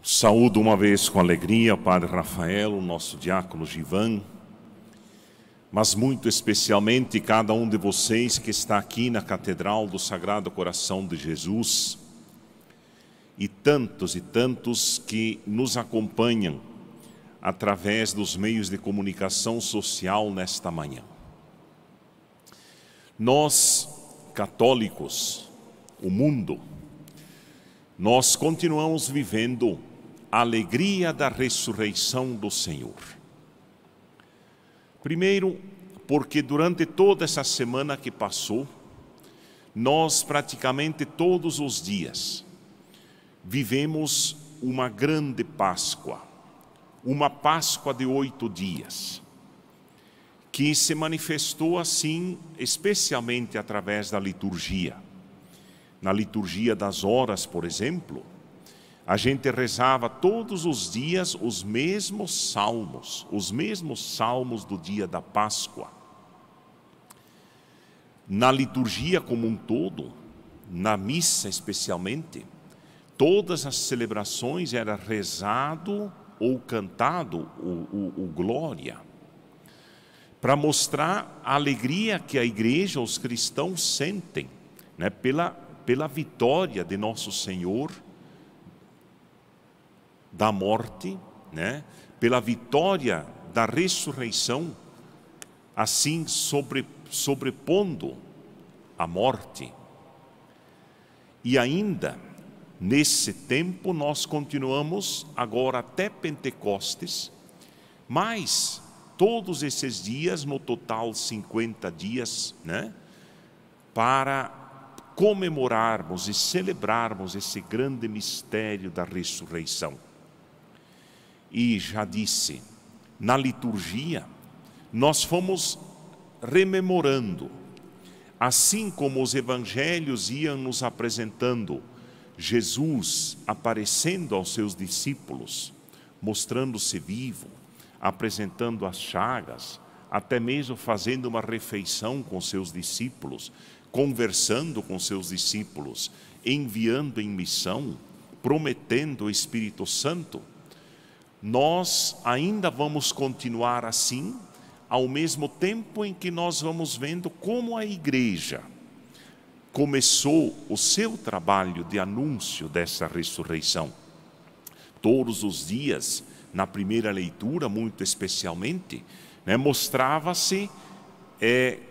Saúdo uma vez com alegria o Padre Rafael, o nosso diácono Givan, mas muito especialmente cada um de vocês que está aqui na Catedral do Sagrado Coração de Jesus e tantos que nos acompanham através dos meios de comunicação social nesta manhã. Nós, católicos, o mundo, nós continuamos vivendo a alegria da ressurreição do Senhor. Primeiro, porque durante toda essa semana que passou, nós praticamente todos os dias vivemos uma grande Páscoa, uma Páscoa de 8 dias, que se manifestou assim, especialmente através da liturgia. Na liturgia das horas, por exemplo, a gente rezava todos os dias os mesmos salmos do dia da Páscoa. Na liturgia como um todo, na missa especialmente, todas as celebrações era rezado ou cantado o Glória, para mostrar a alegria que a igreja, os cristãos sentem, né, pela vitória de nosso Senhor da morte, né? Pela vitória da ressurreição, assim sobrepondo a morte. E ainda, nesse tempo, nós continuamos agora até Pentecostes, mas todos esses dias, no total 50 dias, né? Para comemorarmos e celebrarmos esse grande mistério da ressurreição. E já disse, na liturgia, nós fomos rememorando, assim como os evangelhos iam nos apresentando Jesus aparecendo aos seus discípulos, mostrando-se vivo, apresentando as chagas, até mesmo fazendo uma refeição com seus discípulos, conversando com seus discípulos, enviando em missão, prometendo o Espírito Santo. Nós ainda vamos continuar assim, ao mesmo tempo em que nós vamos vendo como a igreja começou o seu trabalho de anúncio dessa ressurreição. Todos os dias, na primeira leitura, muito especialmente, né, mostrava-se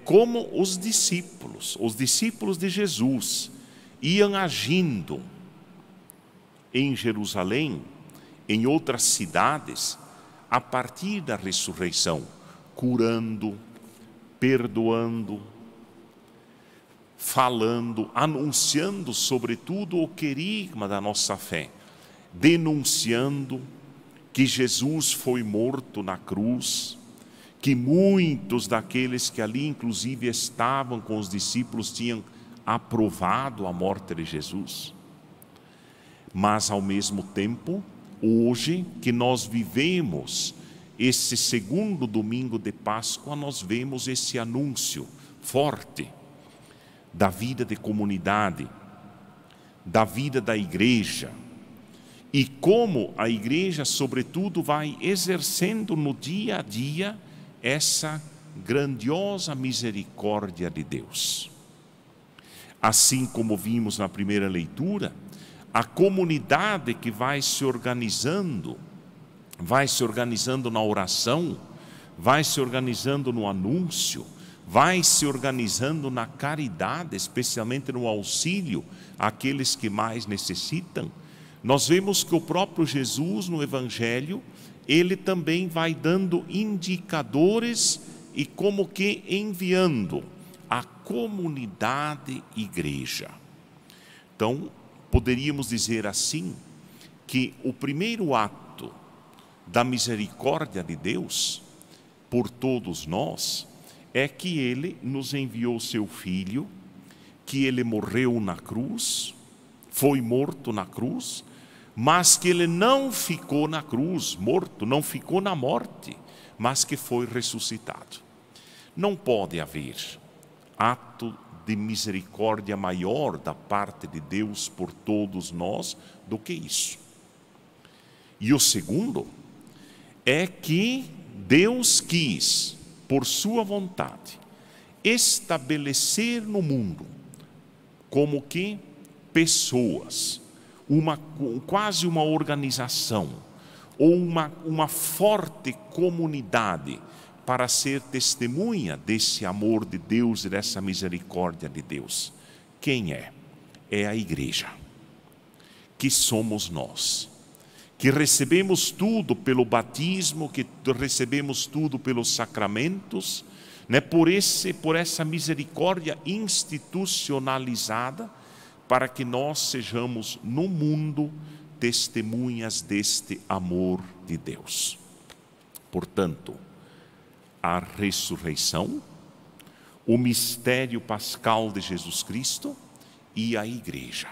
como os discípulos de Jesus, iam agindo em Jerusalém, em outras cidades, a partir da ressurreição, curando, perdoando, falando, anunciando sobretudo o querigma da nossa fé, denunciando que Jesus foi morto na cruz, que muitos daqueles que ali inclusive estavam com os discípulos tinham aprovado a morte de Jesus. Mas ao mesmo tempo, hoje que nós vivemos esse segundo domingo de Páscoa, nós vemos esse anúncio forte da vida de comunidade, da vida da igreja, e como a igreja, sobretudo, vai exercendo no dia a dia essa grandiosa misericórdia de Deus. Assim como vimos na primeira leitura, a comunidade que vai se organizando na oração, vai se organizando no anúncio, vai se organizando na caridade, especialmente no auxílio àqueles que mais necessitam. Nós vemos que o próprio Jesus no Evangelho, ele também vai dando indicadores e como que enviando a comunidade igreja. Então, poderíamos dizer assim, que o primeiro ato da misericórdia de Deus por todos nós é que Ele nos enviou seu Filho, que Ele morreu na cruz, foi morto na cruz, mas que Ele não ficou na cruz, morto, não ficou na morte, mas que foi ressuscitado. Não pode haver ato de misericórdia maior da parte de Deus por todos nós do que isso. E o segundo é que Deus quis, por sua vontade, estabelecer no mundo como que pessoas, quase uma organização, ou uma forte comunidade para ser testemunha desse amor de Deus e dessa misericórdia de Deus. Quem é? É a igreja, que somos nós, que recebemos tudo pelo batismo, que recebemos tudo pelos sacramentos, né? Por essa misericórdia institucionalizada, para que nós sejamos no mundo testemunhas deste amor de Deus. Portanto, a ressurreição, o mistério pascal de Jesus Cristo e a igreja.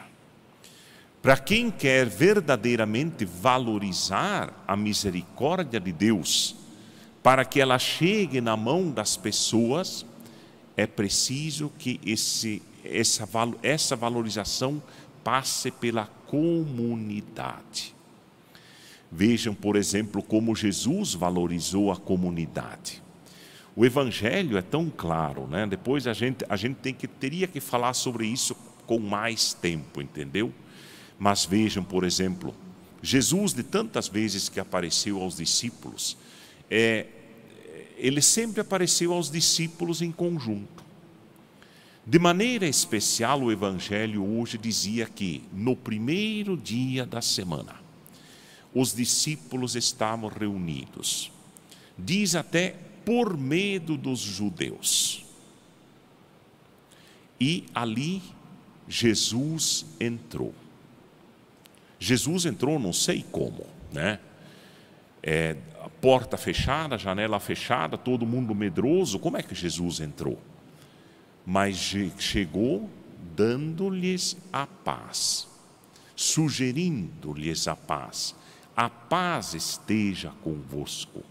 Para quem quer verdadeiramente valorizar a misericórdia de Deus, para que ela chegue na mão das pessoas, é preciso que essa valorização passe pela comunidade. Vejam, por exemplo, como Jesus valorizou a comunidade. O Evangelho é tão claro, né? Depois a gente teria que falar sobre isso com mais tempo, entendeu? Mas vejam, por exemplo, Jesus, de tantas vezes que apareceu aos discípulos, ele sempre apareceu aos discípulos em conjunto. De maneira especial, o Evangelho hoje dizia que no primeiro dia da semana, os discípulos estavam reunidos. Diz até por medo dos judeus. E ali Jesus entrou. Jesus entrou, não sei como, né? A porta fechada, a janela fechada, todo mundo medroso. Como é que Jesus entrou? Mas chegou dando-lhes a paz, sugerindo-lhes a paz. A paz esteja convosco.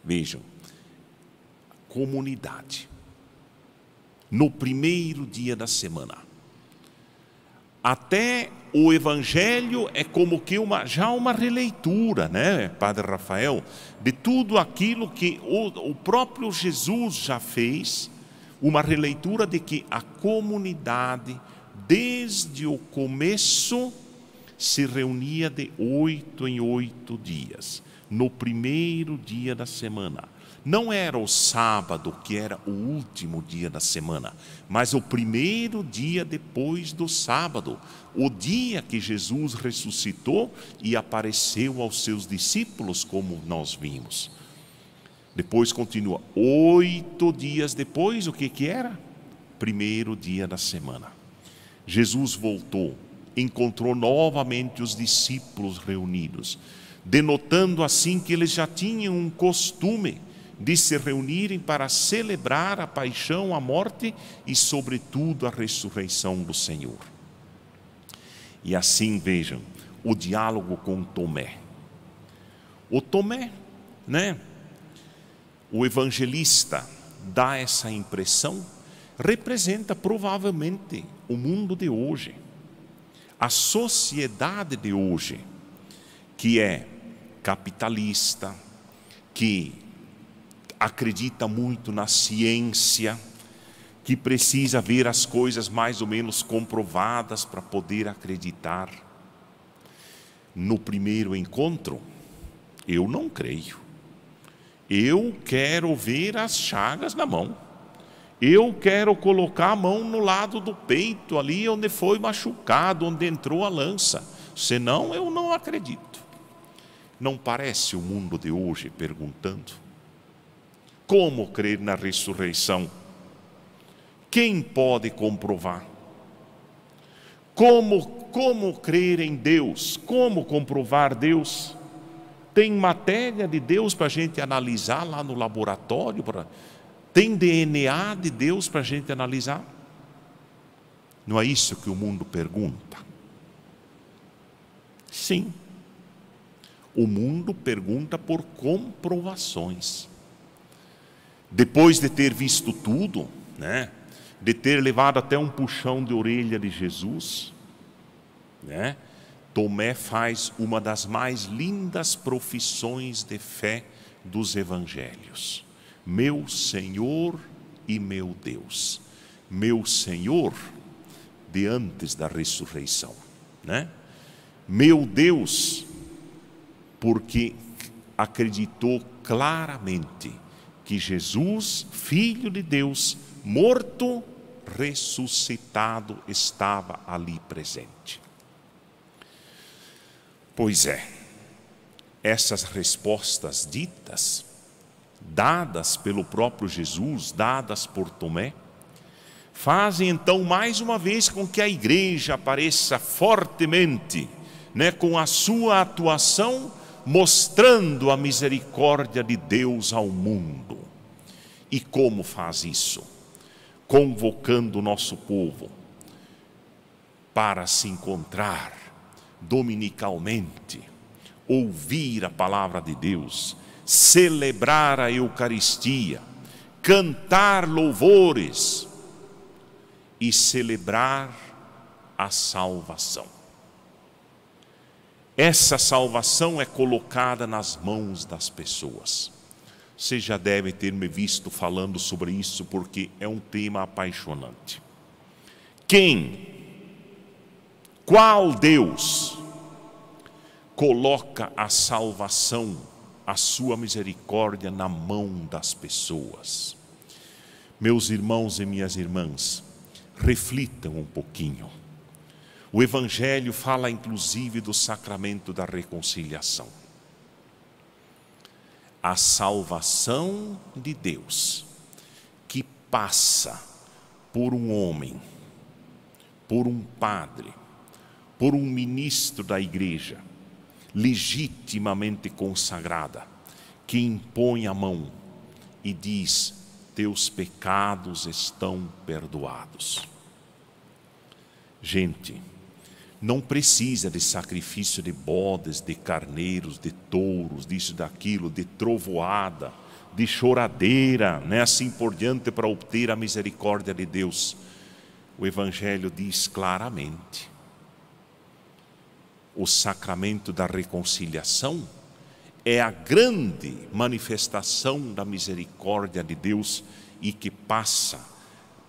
Vejam, comunidade. No primeiro dia da semana. Até o Evangelho é como que já uma releitura, né, Padre Rafael, de tudo aquilo que o próprio Jesus já fez, uma releitura de que a comunidade, desde o começo, se reunia de 8 em 8 dias, no primeiro dia da semana. Não era o sábado, que era o último dia da semana, mas o primeiro dia depois do sábado, o dia que Jesus ressuscitou e apareceu aos seus discípulos, como nós vimos. Depois continua, 8 dias depois, o que era? Primeiro dia da semana. Jesus voltou, encontrou novamente os discípulos reunidos, denotando assim que eles já tinham um costume de se reunirem para celebrar a paixão, a morte e, sobretudo, a ressurreição do Senhor. E assim, vejam, o diálogo com Tomé. O Tomé, né? O evangelista dá essa impressão, representa provavelmente o mundo de hoje, a sociedade de hoje, que é capitalista, que acredita muito na ciência, que precisa ver as coisas mais ou menos comprovadas para poder acreditar. No primeiro encontro, eu não creio. Eu quero ver as chagas na mão. Eu quero colocar a mão no lado do peito, ali onde foi machucado, onde entrou a lança. Senão eu não acredito. Não parece o mundo de hoje perguntando? Como crer na ressurreição? Quem pode comprovar? Como crer em Deus? Como comprovar Deus? Tem matéria de Deus para a gente analisar lá no laboratório? Tem DNA de Deus para a gente analisar? Não é isso que o mundo pergunta? Sim. O mundo pergunta por comprovações. Depois de ter visto tudo, né? De ter levado até um puxão de orelha de Jesus, né? Tomé faz uma das mais lindas profissões de fé dos evangelhos: meu Senhor e meu Deus. Meu Senhor, de antes da ressurreição, né? Meu Deus, porque acreditou claramente que Jesus, Filho de Deus, morto, ressuscitado, estava ali presente. Pois é, essas respostas ditas, dadas pelo próprio Jesus, dadas por Tomé, fazem então mais uma vez com que a igreja apareça fortemente, né, com a sua atuação, mostrando a misericórdia de Deus ao mundo. E como faz isso? Convocando o nosso povo para se encontrar dominicalmente, ouvir a palavra de Deus, celebrar a Eucaristia, cantar louvores e celebrar a salvação. Essa salvação é colocada nas mãos das pessoas. Você já deve ter me visto falando sobre isso, porque é um tema apaixonante. Qual Deus coloca a salvação, a sua misericórdia na mão das pessoas? Meus irmãos e minhas irmãs, reflitam um pouquinho. O Evangelho fala inclusive do sacramento da reconciliação. A salvação de Deus, que passa por um homem, por um padre, por um ministro da igreja, legitimamente consagrada, que impõe a mão e diz: teus pecados estão perdoados. Gente, não precisa de sacrifício de bodes, de carneiros, de touros, disso, daquilo, de trovoada, de choradeira, né, assim por diante, para obter a misericórdia de Deus. O Evangelho diz claramente: o sacramento da reconciliação é a grande manifestação da misericórdia de Deus e que passa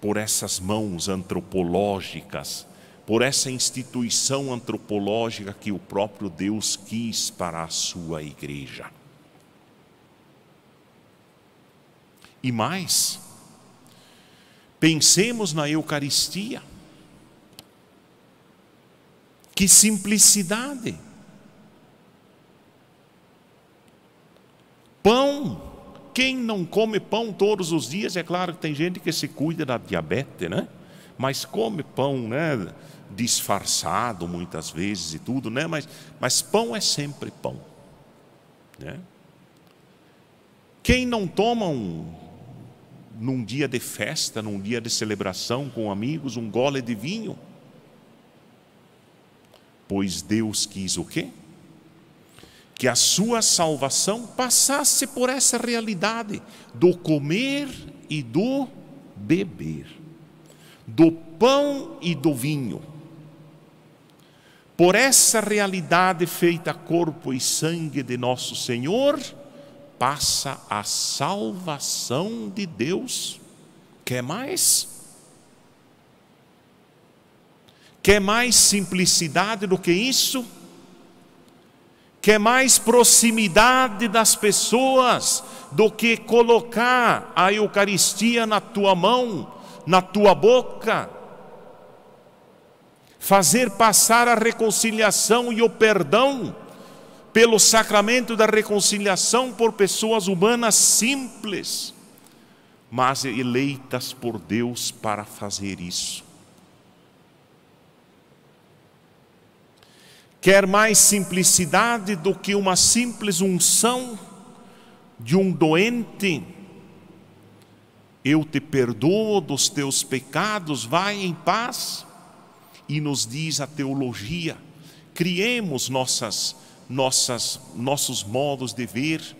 por essas mãos antropológicas, por essa instituição antropológica que o próprio Deus quis para a sua igreja. E mais, pensemos na Eucaristia. Que simplicidade! Pão. Quem não come pão todos os dias? É claro que tem gente que se cuida da diabetes, né? Mas come pão, né? Disfarçado muitas vezes e tudo, né? Mas pão é sempre pão, né? Quem não toma num dia de festa, num dia de celebração com amigos, um gole de vinho? Pois Deus quis o quê? Que a sua salvação passasse por essa realidade do comer e do beber, do pão e do vinho. Por essa realidade feita corpo e sangue de nosso Senhor, passa a salvação de Deus. Quer mais? Quer mais simplicidade do que isso? Quer mais proximidade das pessoas do que colocar a Eucaristia na tua mão, na tua boca? Fazer passar a reconciliação e o perdão pelo sacramento da reconciliação por pessoas humanas simples, mas eleitas por Deus para fazer isso. Quer mais simplicidade do que uma simples unção de um doente? Eu te perdoo dos teus pecados, vai em paz. E nos diz a teologia: criemos nossos modos de ver,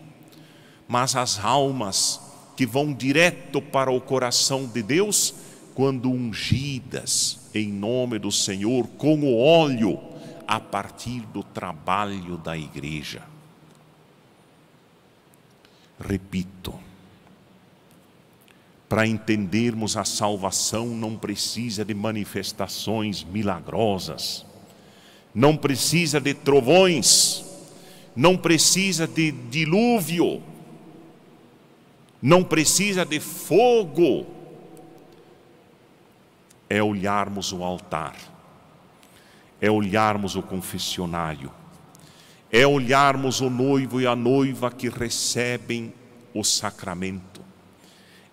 mas as almas que vão direto para o coração de Deus, quando ungidas em nome do Senhor com o óleo, a partir do trabalho da igreja. Repito, para entendermos a salvação não precisa de manifestações milagrosas, não precisa de trovões, não precisa de dilúvio, não precisa de fogo. É olharmos o altar, é olharmos o confessionário, é olharmos o noivo e a noiva que recebem o sacramento,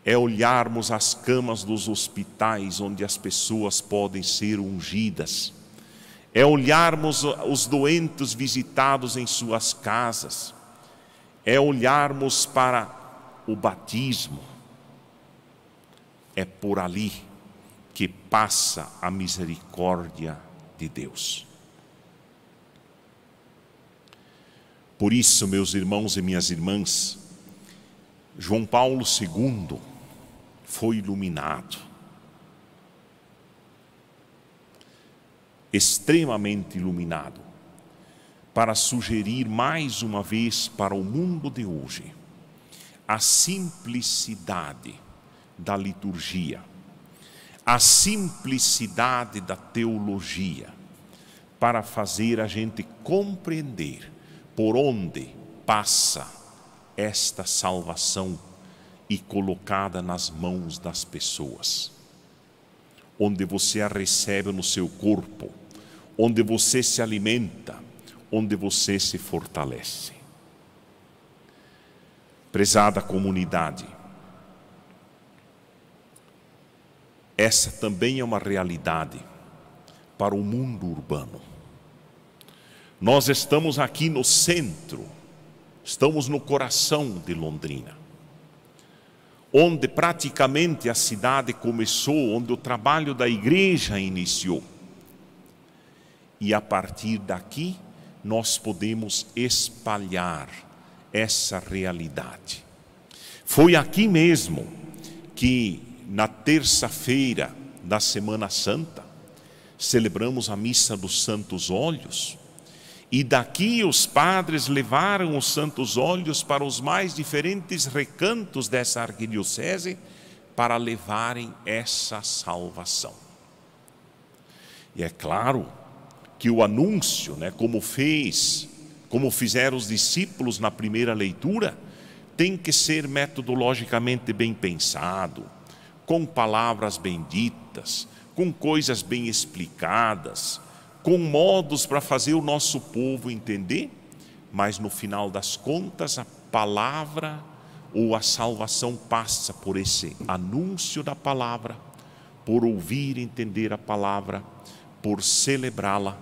é olharmos as camas dos hospitais onde as pessoas podem ser ungidas, é olharmos os doentes visitados em suas casas, é olharmos para o batismo. É por ali que passa a misericórdia de Deus. Por isso, meus irmãos e minhas irmãs, João Paulo II foi iluminado, extremamente iluminado, para sugerir mais uma vez para o mundo de hoje a simplicidade da liturgia, a simplicidade da teologia, para fazer a gente compreender por onde passa esta salvação e colocada nas mãos das pessoas, onde você a recebe no seu corpo, onde você se alimenta, onde você se fortalece. Prezada comunidade, essa também é uma realidade para o mundo urbano. Nós estamos aqui no centro, estamos no coração de Londrina, onde praticamente a cidade começou, onde o trabalho da igreja iniciou. E a partir daqui nós podemos espalhar essa realidade. Foi aqui mesmo que na terça-feira da Semana Santa celebramos a missa dos Santos Óleos, e daqui os padres levaram os santos óleos para os mais diferentes recantos dessa arquidiocese para levarem essa salvação. E é claro que o anúncio, como fizeram os discípulos na primeira leitura, tem que ser metodologicamente bem pensado, com palavras bem ditas, com coisas bem explicadas, com modos para fazer o nosso povo entender, mas no final das contas a palavra ou a salvação passa por esse anúncio da palavra, por ouvir e entender a palavra, por celebrá-la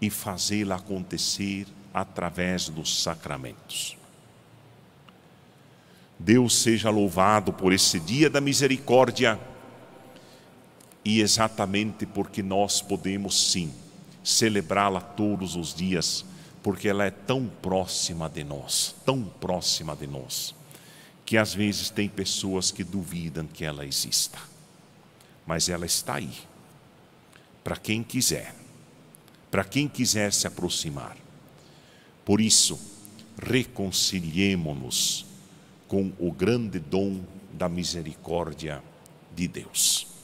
e fazê-la acontecer através dos sacramentos. Deus seja louvado por esse dia da misericórdia, e exatamente porque nós podemos sim celebrá-la todos os dias, porque ela é tão próxima de nós, que às vezes tem pessoas que duvidam que ela exista, mas ela está aí, para quem quiser se aproximar. Por isso, reconciliemo-nos com o grande dom da misericórdia de Deus.